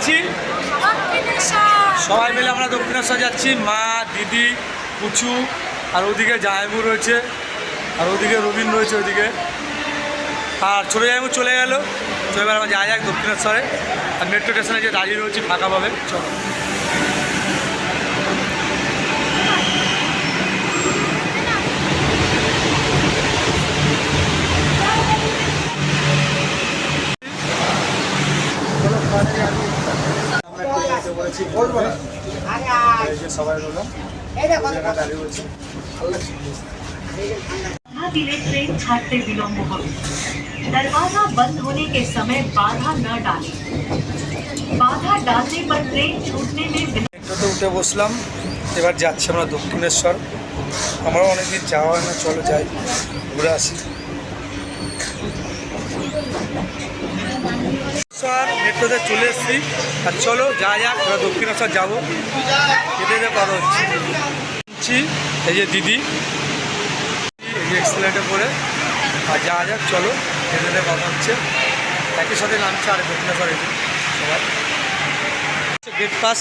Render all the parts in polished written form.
যাচ্ছি? সবাই মিলে আমরা দক্ষিণেশ্বর যাচ্ছি। মা, দিদি, পুচু, আর ওদিকে জায়মু রয়েছে, আর ওদিকে রবীন্দ্র রয়েছে ওইদিকে, আর ছোটো জায়মু চলে গেল। তো এবার আমরা যাওয়া যাক দক্ষিণেশ্বরে। আর মেট্রো স্টেশনে যে দাঁড়িয়ে রয়েছি ফাঁকা পাবে, চলো। ट्रेन छाटते विलम्ब হবে दरवाजा बंद होने के समय बाधा न डालें बाधा डालने पर ट्रेन छूटने में মেট্রোতে উঠে বসলাম। এবার যাচ্ছি আমরা দক্ষিণেশ্বর। আমারও অনেকদিন যাওয়া হয় না, চলো যাই ঘুরে আসি। মেট্রোতে চলে এসেছি, আর চলো যা যাক আমরা দক্ষিণেশ্বর যাবো। যেতে যেতে কথা হচ্ছে এই যে দিদি, এই যে এক্সেলেন্টে পরে, আর যা যাক চলো যেতে যেতে কথা হচ্ছে। একই সাথে নামছে আর দক্ষিণেশ্বর এটি সবাই। গেট পাস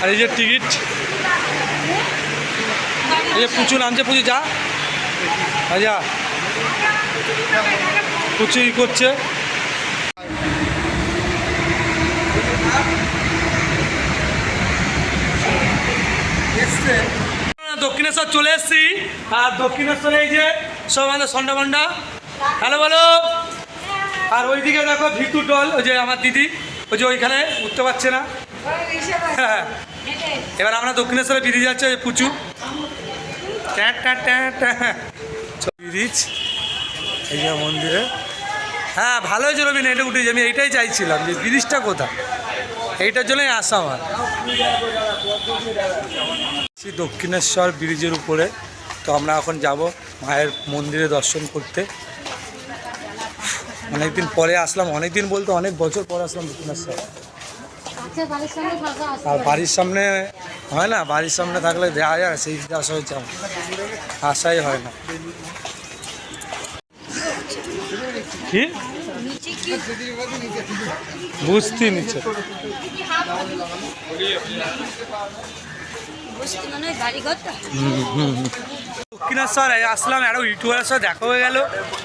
আর এই যে টিকিট। এই যে পুচু নামছে, পুচু যা যা, পুচু ই করছে। দক্ষিণেশ্বর চলে এসছি, আর দক্ষিণেশ্বরে এই যে সব আমাদের সন্ডা মন্ডা, হ্যালো বলো। আর ওইদিকে দেখো ভিতু টল, ওই যে আমার দিদি, ওই যে ওইখানে উঠতে পারছে না। হ্যাঁ, এবার আমরা দক্ষিণেশ্বরে বেরিয়ে যাচ্ছে। ওই পুচু ব্রিজ, এই যে মন্দিরে। হ্যাঁ ভালো হয়েছে রবীন্দ্র, এটা উঠেছি। আমি এইটাই চাইছিলাম যে ব্রিজটা কোথায়, এইটার জন্যই আসা আমার। দক্ষিণেশ্বর ব্রিজের উপরে, তো আমরা এখন যাব মায়ের মন্দিরে দর্শন করতে। অনেকদিন পরে আসলাম, অনেকদিন বলতে অনেক বছর পরে আসলাম দক্ষিণেশ্বর। আর বাড়ির সামনে হয় না, বাড়ির সামনে থাকলে দেওয়া যায়, সেই আসা হয়েছে আমার, আসাই হয় না। কি বুঝতে নিচ্ছে দক্ষিণেশ্বর আসলাম, একটা ইউটিউবের সাথে দেখা হয়ে গেল।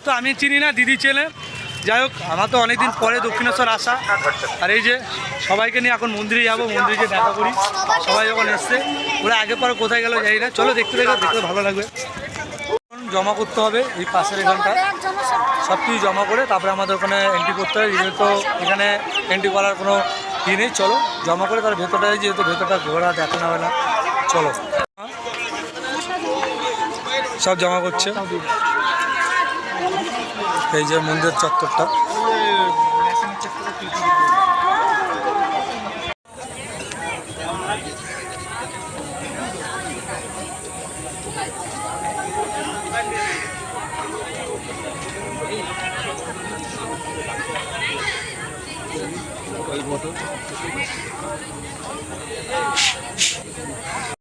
তো আমি চিনি না, দিদি চেনে। যাই হোক, আমার তো অনেকদিন পরে দক্ষিণেশ্বর আসা। আর এই যে সবাইকে নিয়ে এখন মন্দিরে যাবো, মন্দিরে গিয়ে দেখা করি। সবাই যখন এসছে, ওরা আগে পরে কোথায় গেল যাই না। চলো দেখতে দেখতে ভালো লাগবে। জমা করতে হবে এই পাশের এখানটা, সব কিছু জমা করে তারপরে আমাদের ওখানে এন্ট্রি করতে হবে। যেহেতু এখানে এন্ট্রি করার কোনো ই নেই, চলো জমা করে তার ভেতরটা, যেহেতু ভেতরটা ঘোরা দেখানো হবে না, চলো। সব জমা করছে এই যে মন্দির চত্বরটা।